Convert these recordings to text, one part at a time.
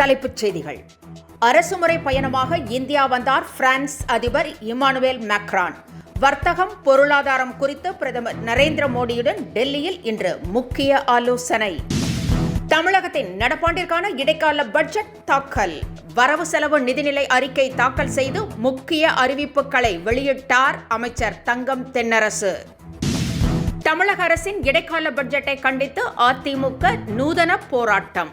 தலைப்புச் செய்திகள். அரசுமுறை பயணமாக இந்தியா வந்தார் பிரான்ஸ் அதிபர் இமானுவேல் மேக்ரான். வர்த்தகம், பொருளாதாரம் குறித்து பிரதமர் நரேந்திர மோடியுடன் டெல்லியில் இன்று முக்கிய ஆலோசனை. தமிழகத்தின் நடப்பாண்டிற்கான இடைக்கால பட்ஜெட் தாக்கல். வரவு செலவு நிதிநிலை அறிக்கை தாக்கல் செய்து முக்கிய அறிவிப்புகளை வெளியிட்டார் அமைச்சர் தங்கம் தென்னரசு. தமிழக அரசின் இடைக்கால பட்ஜெட்டை கண்டித்து அதிமுக நூதன போராட்டம்.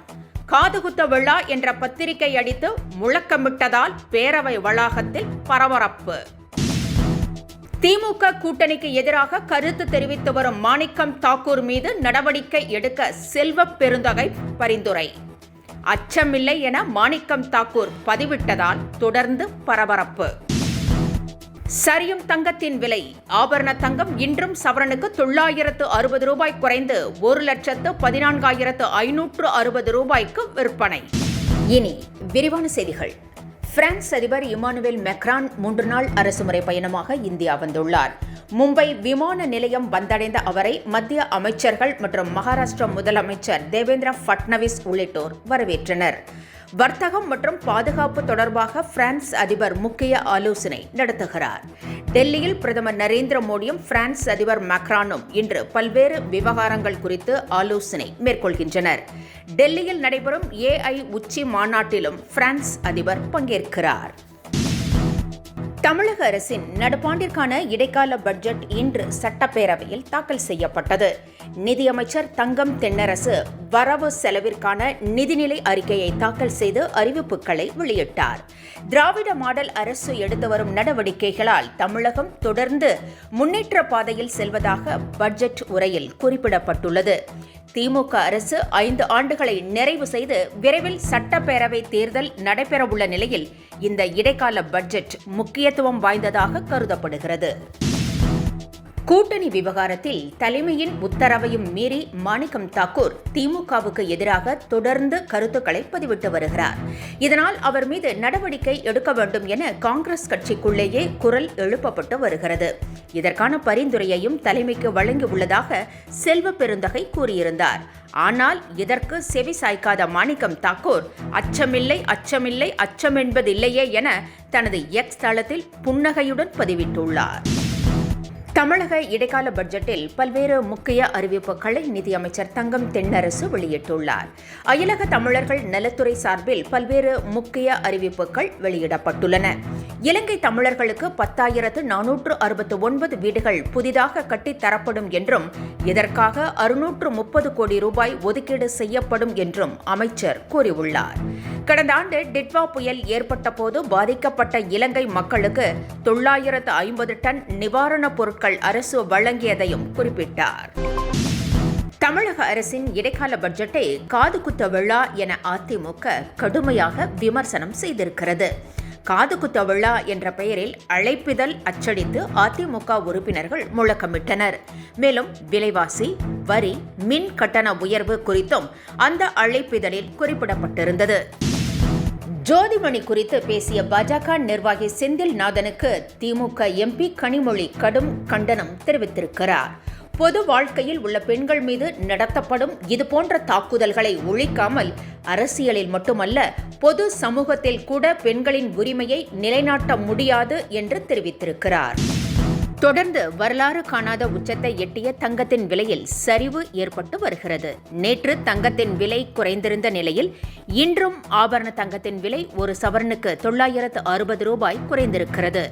காதுகுத்த விழா என்ற பத்திரிகை அடித்து முழக்கமிட்டதால் பேரவை வளாகத்தில் பரபரப்பு. திமுக கூட்டணிக்கு எதிராக கருத்து தெரிவித்து வரும் மாணிக்கம் தாக்கூர் மீது நடவடிக்கை எடுக்க செல்வ பெருந்தகை பரிந்துரை. அச்சமில்லை என மாணிக்கம் தாக்கூர் பதிவிட்டதால் தொடர்ந்து பரபரப்பு. சரியும் தங்கத்தின் விலை. ஆபரண தங்கம் இன்றும் சவரனுக்கு 960 ரூபாய் குறைந்து 1,14,560 ரூபாய்க்கு விற்பனை. இனி விரிவான செய்திகள். பிரான்ஸ் அதிபர் இமானுவேல் மேக்ரான் 3 நாள் அரசுமுறை பயணமாக இந்தியா வந்துள்ளார். மும்பை விமான நிலையம் வந்தடைந்த அவரை மத்திய அமைச்சர்கள் மற்றும் மகாராஷ்டிரா முதலமைச்சர் தேவேந்திர பட்னவிஸ் உள்ளிட்டோர் வரவேற்றனர். வர்த்தகம் மற்றும் பாதுகாப்பு தொடர்பாக பிரான்ஸ் அதிபர் முக்கிய ஆலோசனை நடத்துகிறார். டெல்லியில் பிரதமர் நரேந்திர மோடியும் பிரான்ஸ் அதிபர் மேக்ரானும் இன்று பல்வேறு விவகாரங்கள் குறித்து ஆலோசனை மேற்கொள்கின்றனர். டெல்லியில் நடைபெறும் AI உச்சி மாநாட்டிலும் பிரான்ஸ் அதிபர் பங்கேற்கிறார். தமிழக அரசின் நடப்பாண்டிற்கான இடைக்கால பட்ஜெட் இன்று சட்டப்பேரவையில் தாக்கல் செய்யப்பட்டது. நிதியமைச்சர் தங்கம் தென்னரசு வரவு செலவிற்கான நிதிநிலை அறிக்கையை தாக்கல் செய்து அறிவிப்புகளை வெளியிட்டார். திராவிட மாடல் அரசு எடுத்து வரும் நடவடிக்கைகளால் தமிழகம் தொடர்ந்து முன்னேற்ற பாதையில் செல்வதாக பட்ஜெட் உரையில் குறிப்பிடப்பட்டுள்ளது. திமுக அரசு 5 ஆண்டுகளை நிறைவு செய்து விரைவில் சட்டப்பேரவை தேர்தல் நடைபெறவுள்ள நிலையில் இந்த இடைக்கால பட்ஜெட் முக்கியத்துவம் வாய்ந்ததாக கருதப்படுகிறது. கூட்டணி விவகாரத்தில் தலைமையின் உத்தரவையும் மீறி மாணிக்கம் தாக்கூர் திமுகவுக்கு எதிராக தொடர்ந்து கருத்துக்களை பதிவிட்டு வருகிறார். இதனால் அவர் மீது நடவடிக்கை எடுக்க வேண்டும் என காங்கிரஸ் கட்சிக்குள்ளேயே குரல் எழுப்பப்பட்டு வருகிறது. இதற்கான பரிந்துரையையும் தலைமைக்கு வழங்கியுள்ளதாக செல்வ பெருந்தகை கூறியிருந்தார். ஆனால் இதற்கு செவி சாய்க்காத மாணிக்கம் தாக்கூர் அச்சமில்லை, அச்சமில்லை, அச்சம் என்பதில்லையே என தனது எக்ஸ் தளத்தில் புன்னகையுடன் பதிவிட்டுள்ளார். தமிழக இடைக்கால பட்ஜெட்டில் பல்வேறு முக்கிய அறிவிப்புகளை நிதியமைச்சர் தங்கம் தென்னரசு வெளியிட்டுள்ளார். அயலக தமிழர்கள் நலத்துறை சார்பில் பல்வேறு முக்கிய அறிவிப்புகள் வெளியிடப்பட்டுள்ளன. இலங்கை தமிழர்களுக்கு 10,469 வீடுகள் புதிதாக கட்டித்தரப்படும் என்றும் இதற்காக 630 கோடி ரூபாய் ஒதுக்கீடு செய்யப்படும் என்றும் அமைச்சர் கூறியுள்ளார். கடந்த ஆண்டு டிட்வா புயல் ஏற்பட்ட போது பாதிக்கப்பட்ட இலங்கை மக்களுக்கு 950 டன் நிவாரணப் பொருட்கள் அரசு வழங்கியதையும் குறிப்பிட்டார். தமிழக அரசின் இடைக்கால பட்ஜெட்டை காதுகுத்த விழா என அதிமுக கடுமையாக விமர்சனம் செய்திருக்கிறது. காதுகுத்த விழா என்ற பெயரில் அழைப்பிதழ் அச்சடித்து அதிமுக உறுப்பினர்கள் முழக்கமிட்டனர். மேலும் விலைவாசி, வரி, மின் கட்டண உயர்வு குறித்தும் அந்த அழைப்பிதழில் குறிப்பிடப்பட்டிருந்தது. ஜோதிமணி குறித்து பேசிய பாஜக நிர்வாகி செந்தில்நாதனுக்கு திமுக MP கனிமொழி கடும் கண்டனம் தெரிவித்திருக்கிறார். பொது வாழ்க்கையில் உள்ள பெண்கள் மீது நடத்தப்படும் இதுபோன்ற தாக்குதல்களை ஒழிக்காமல் அரசியலில் மட்டுமல்ல பொது சமூகத்தில் கூட பெண்களின் உரிமையை நிலைநாட்ட முடியாது என்று தெரிவித்திருக்கிறார். தொடர்ந்து வரலாறு காணாத உச்சத்தை எட்டிய தங்கத்தின் விலையில் சரிவு ஏற்பட்டு வருகிறது. நேற்று தங்கத்தின் விலை குறைந்திருந்த நிலையில் இன்றும் ஆபரண தங்கத்தின் விலை ஒரு சவரனுக்கு 960 ரூபாய் குறைந்திருக்கிறது.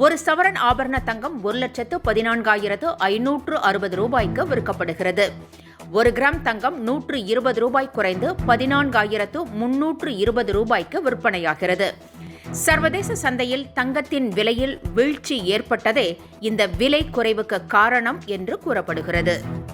ஒரு சவரன் ஆபரண தங்கம் 1,14,560 ரூபாய்க்கு விற்கப்படுகிறது. 1 கிராம் தங்கம் 120 ரூபாய் குறைந்து 14,320 ரூபாய்க்கு விற்பனையாகிறது. சர்வதேச சந்தையில் தங்கத்தின் விலையில் வீழ்ச்சி ஏற்பட்டதே இந்த விலை குறைவுக்கு காரணம் என்று கூறப்படுகிறது.